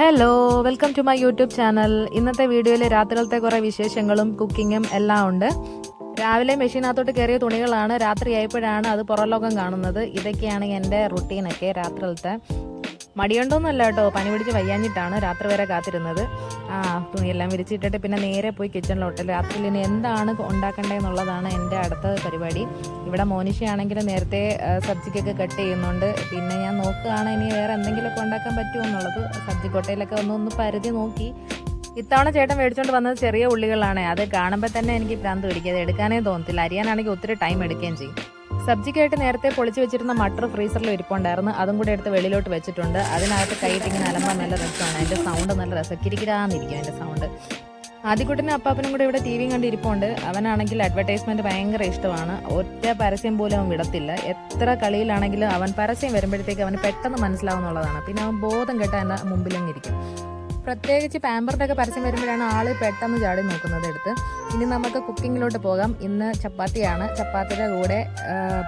Hello, welcome to my YouTube channel. ഇന്നത്തെ വീഡിയോയിൽ രാത്രിയിലത്തെ കുറേ വിശേഷങ്ങളും കുക്കിങ്ങും എല്ലാം ഉണ്ട്. രാവിലെ മെഷീനകത്തോട്ട് കയറിയ തുണികളാണ്, രാത്രിയായപ്പോഴാണ് അത് പുറംലോകം കാണുന്നത്. ഇതൊക്കെയാണ് എൻ്റെ റുട്ടീനൊക്കെ രാത്രിയിലത്തെ. മടിയുണ്ടോന്നല്ല കേട്ടോ, പനി പിടിച്ച് വയ്യാഞ്ഞിട്ടാണ് രാത്രി വരെ കാത്തിരുന്നത്. തുണിയെല്ലാം വിരിച്ചിട്ടിട്ട് പിന്നെ നേരെ പോയി കിച്ചണിലോട്ട്. രാത്രിയിൽ ഇനി എന്താണ് ഉണ്ടാക്കേണ്ടതെന്നുള്ളതാണ് എൻ്റെ അടുത്ത പരിപാടി. ഇവിടെ മോനിഷയാണെങ്കിൽ നേരത്തെ സബ്ജിക്കൊക്കെ കട്ട് ചെയ്യുന്നുണ്ട്. പിന്നെ ഞാൻ നോക്കുകയാണ് ഇനി വേറെ എന്തെങ്കിലുമൊക്കെ ഉണ്ടാക്കാൻ പറ്റുമോ എന്നുള്ളത്. സബ്ജി കൊട്ടയിലൊക്കെ ഒന്ന് പരുതി നോക്കി. ഇത്തവണ ചേട്ടൻ മേടിച്ചുകൊണ്ട് വന്നത് ചെറിയ ഉള്ളികളാണ്. അത് കാണുമ്പോൾ തന്നെ എനിക്ക് ഭ്രാന്ത് പിടിക്കുക, അത് എടുക്കാനേ തോന്നത്തില്ല. അരിയാനാണെങ്കിൽ ഒത്തിരി ടൈം എടുക്കുകയും ചെയ്യും. സബ്ജിക്കായിട്ട് നേരത്തെ പൊളിച്ച് വെച്ചിരുന്ന മട്ടർ ഫ്രീസറിൽ ഇരിപ്പുണ്ടായിരുന്നു. അതും കൂടെ എടുത്ത് വെളിയിലോട്ട് വെച്ചിട്ടുണ്ട്. അതിനകത്ത് കൈയിട്ട് ഇങ്ങനെ അലമ്പാൻ നല്ല രസമാണ്. അതിൻ്റെ സൗണ്ട് നല്ല രസം, കിരിക്കിരാന്നിരിക്കും അതിൻ്റെ സൗണ്ട്. ആദ്യക്കുട്ടനും അപ്പാപ്പനും കൂടെ ഇവിടെ ടി വിയും കണ്ട് ഇരിപ്പുണ്ട്. അവനാണെങ്കിൽ അഡ്വർടൈസ്മെൻറ്റ് ഭയങ്കര ഇഷ്ടമാണ്. ഒറ്റ പരസ്യം പോലും അവൻ വിടത്തില്ല. എത്ര കളിയിലാണെങ്കിലും അവൻ പരസ്യം വരുമ്പോഴത്തേക്ക് അവന് പെട്ടെന്ന് മനസ്സിലാവുന്നുള്ളതാണ്. പിന്നെ അവൻ ബോധം കെട്ടാൻ എൻ്റെ മുമ്പിലങ്ങ് ഇരിക്കും. പ്രത്യേകിച്ച് പാമ്പറിൻ്റെ ഒക്കെ പരസ്യം വരുമ്പോഴാണ് ആൾ പെട്ടെന്ന് ചാടി നോക്കുന്നത് എടുത്ത്. ഇനി നമുക്ക് കുക്കിങ്ങിലോട്ട് പോകാം. ഇന്ന് ചപ്പാത്തിയാണ്. ചപ്പാത്തിയുടെ കൂടെ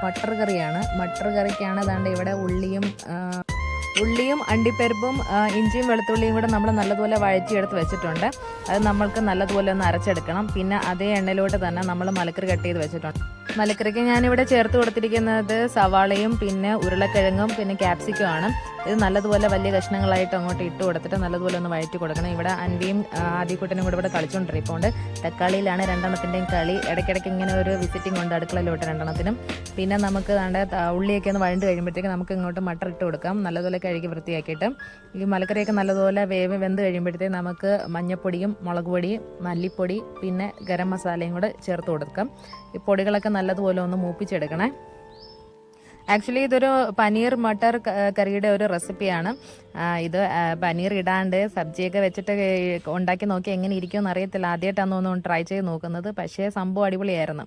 മട്ടർ കറിയാണ്. മട്ടർ കറിക്കാണ് അതാണ്ട് ഇവിടെ ഉള്ളിയും അണ്ടിപ്പരിപ്പും ഇഞ്ചിയും വെളുത്തുള്ളിയും കൂടെ നമ്മൾ നല്ലതുപോലെ വഴറ്റിയെടുത്ത് വെച്ചിട്ടുണ്ട്. അത് നമ്മൾക്ക് നല്ലതുപോലെ ഒന്ന് അരച്ചെടുക്കണം. പിന്നെ അതേ എണ്ണയിലോട്ട് തന്നെ നമ്മൾ മലക്കറി കട്ട് ചെയ്ത് വെച്ചിട്ടുണ്ട്. മലക്കറിക്ക് ഞാനിവിടെ ചേർത്ത് കൊടുത്തിരിക്കുന്നത് സവാളയും പിന്നെ ഉരുളക്കിഴങ്ങും പിന്നെ ക്യാപ്സിക്കും ആണ്. ഇത് നല്ലതുപോലെ വലിയ കഷ്ണങ്ങളായിട്ട് അങ്ങോട്ട് ഇട്ട് കൊടുത്തിട്ട് നല്ലതുപോലെ ഒന്ന് വഴറ്റി കൊടുക്കണം. ഇവിടെ അൻവിയും ആദ്യക്കുട്ടനും കൂടെ ഇവിടെ കളിച്ചുകൊണ്ടിരിപ്പുണ്ട്. തക്കാളിയിലാണ് രണ്ടെണ്ണത്തിൻ്റെയും കളി. ഇടയ്ക്കിടയ്ക്ക് ഇങ്ങനെ ഒരു വിസിറ്റിംഗ് ഉണ്ട് അടുക്കളയിലോട്ട് രണ്ടെണ്ണത്തിനും. പിന്നെ നമുക്ക് ഉള്ളിയൊക്കെ ഒന്ന് വഴണ്ട് കഴിയുമ്പോഴത്തേക്ക് നമുക്ക് ഇങ്ങോട്ട് മട്ടർ ഇട്ട് കൊടുക്കാം. നല്ലതുപോലെ കഴുകി വൃത്തിയാക്കിയിട്ട് ഈ മലക്കറിയൊക്കെ നല്ലതുപോലെ വെന്ത് കഴിയുമ്പോഴത്തേക്ക് നമുക്ക് മഞ്ഞൾപ്പൊടിയും മുളക് പൊടിയും മല്ലിപ്പൊടി പിന്നെ ഗരം മസാലയും കൂടെ ചേർത്ത് കൊടുക്കാം. ഈ പൊടികളൊക്കെ നല്ലതുപോലെ ഒന്ന് മൂപ്പിച്ചെടുക്കണേ. ആക്ച്വലി ഇതൊരു പനീർ മട്ടർ കറിയുടെ ഒരു റെസിപ്പിയാണ്. ഇത് പനീർ ഇടാണ്ട് സബ്ജിയൊക്കെ വെച്ചിട്ട് ഉണ്ടാക്കി നോക്കി എങ്ങനെ ഇരിക്കുമെന്ന് അറിയത്തില്ല. ആദ്യമായിട്ടാണ് ഒന്ന് ട്രൈ ചെയ്ത് നോക്കുന്നത്. പക്ഷേ സംഭവം അടിപൊളിയായിരുന്നു.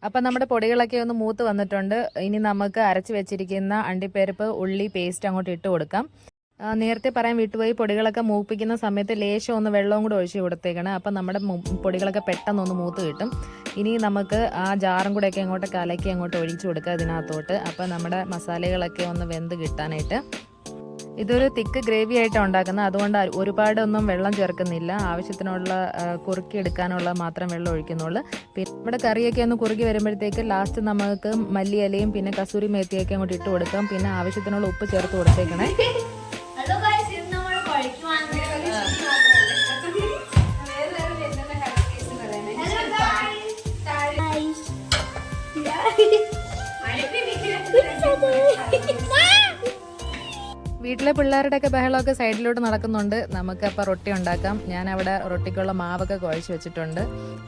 അപ്പം നമ്മുടെ പൊടികളൊക്കെ ഒന്ന് മൂത്ത് വന്നിട്ടുണ്ട്. ഇനി നമുക്ക് അരച്ച് വെച്ചിരിക്കുന്ന അണ്ടിപ്പരിപ്പ് ഉള്ളി പേസ്റ്റ് അങ്ങോട്ട് ഇട്ട് കൊടുക്കാം. നേരത്തെ പറയാൻ വിട്ടുപോയി, പൊടികളൊക്കെ മൂപ്പിക്കുന്ന സമയത്ത് ലേശം ഒന്ന് വെള്ളവും കൂടെ ഒഴിച്ച് കൊടുത്തേക്കണം. അപ്പം നമ്മുടെ പൊടികളൊക്കെ പെട്ടെന്ന് ഒന്ന് മൂത്ത് കിട്ടും. ഇനി നമുക്ക് ആ ജാറും കൂടെയൊക്കെ അങ്ങോട്ട് കലക്കി അങ്ങോട്ട് ഒഴിച്ചു കൊടുക്കുക ഇതിനകത്തോട്ട്. അപ്പം നമ്മുടെ മസാലകളൊക്കെ ഒന്ന് വെന്ത് കിട്ടാനായിട്ട്. ഇതൊരു തിക്ക് ഗ്രേവി ആയിട്ടാണ് ഉണ്ടാക്കുന്നത്. അതുകൊണ്ട് ഒരുപാടൊന്നും വെള്ളം ചേർക്കുന്നില്ല. ആവശ്യത്തിനുള്ള കുറുക്കി എടുക്കാനുള്ള മാത്രം വെള്ളം ഒഴിക്കുന്നുള്ളൂ. പിന്നെ നമ്മുടെ കറിയൊക്കെ ഒന്ന് കുറുകി വരുമ്പോഴത്തേക്ക് ലാസ്റ്റ് നമുക്ക് മല്ലിയിലയും പിന്നെ കസൂരി മേത്തിയൊക്കെ അങ്ങോട്ട് ഇട്ട് കൊടുക്കാം. പിന്നെ ആവശ്യത്തിനുള്ള ഉപ്പ് ചേർത്ത് കൊടുത്തേക്കണേ. വീട്ടിലെ പിള്ളേരുടെയൊക്കെ ബഹളമൊക്കെ സൈഡിലോട്ട് നടക്കുന്നുണ്ട്. നമുക്ക് അപ്പോൾ റൊട്ടി ഉണ്ടാക്കാം. ഞാൻ അവിടെ റൊട്ടിക്കുള്ള മാവൊക്കെ കുഴച്ച് വെച്ചിട്ടുണ്ട്.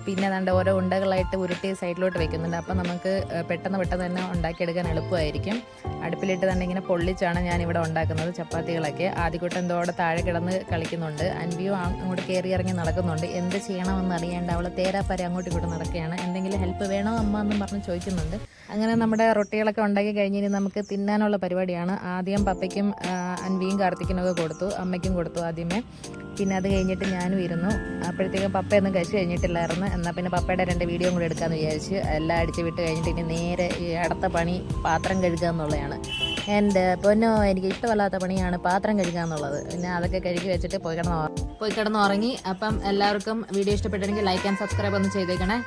പിന്നെ അതുകൊണ്ട് ഓരോ ഉണ്ടകളായിട്ട് ഉരുട്ടി സൈഡിലോട്ട് വെക്കുന്നുണ്ട്. അപ്പം നമുക്ക് പെട്ടെന്ന് തന്നെ ഉണ്ടാക്കിയെടുക്കാൻ എളുപ്പമായിരിക്കും. അടുപ്പിലിട്ട് തന്നെ ഇങ്ങനെ പൊള്ളിച്ചാണ് ഞാനിവിടെ ഉണ്ടാക്കുന്നത് ചപ്പാത്തികളൊക്കെ. ആദ്യക്കൂട്ടം എന്തോടെ താഴെ കിടന്ന് കളിക്കുന്നുണ്ട്. അൻവിയും അങ്ങോട്ട് കയറി ഇറങ്ങി നടക്കുന്നുണ്ട്. എന്ത് ചെയ്യണമെന്ന് അറിയാണ്ട് അവൾ തേരാപ്പാര അങ്ങോട്ടും ഇങ്ങോട്ടും നടക്കുകയാണ്. എന്തെങ്കിലും ഹെൽപ്പ് വേണോ അമ്മ എന്നും പറഞ്ഞ് ചോദിക്കുന്നുണ്ട്. അങ്ങനെ നമ്മുടെ റൊട്ടികളൊക്കെ ഉണ്ടാക്കി കഴിഞ്ഞ് ഇനി നമുക്ക് തിന്നാനുള്ള പരിപാടിയാണ്. ആദ്യം പപ്പയ്ക്കും അൻവിയും കാർത്തിക്കിനൊക്കെ കൊടുത്തു, അമ്മയ്ക്കും കൊടുത്തു ആദ്യമേ. പിന്നെ അത് കഴിഞ്ഞിട്ട് ഞാനും ഇരുന്നു. അപ്പോഴത്തേക്കും പപ്പയൊന്നും കഴിച്ച് കഴിഞ്ഞിട്ടില്ലായിരുന്നു. എന്നാൽ പിന്നെ പപ്പയുടെ 2 വീഡിയോ കൂടെ എടുക്കാമെന്ന് വിചാരിച്ച് എല്ലാം അടിച്ച് വിട്ട് കഴിഞ്ഞിട്ട് ഇനി നേരെ ഈ അടുത്ത പണി പാത്രം കഴുകുക എന്നുള്ളതാണ്. എൻ്റെ പൊന്നോ, എനിക്ക് ഇഷ്ടമല്ലാത്ത പണിയാണ് പാത്രം കഴുകുക എന്നുള്ളത്. പിന്നെ അതൊക്കെ കഴുകി വെച്ചിട്ട് പോയി കിടന്ന് ഉറങ്ങി. അപ്പം എല്ലാവർക്കും വീഡിയോ ഇഷ്ടപ്പെട്ടെങ്കിൽ ലൈക്ക് ആൻഡ് സബ്സ്ക്രൈബ് ഒന്ന് ചെയ്തേക്കണേ.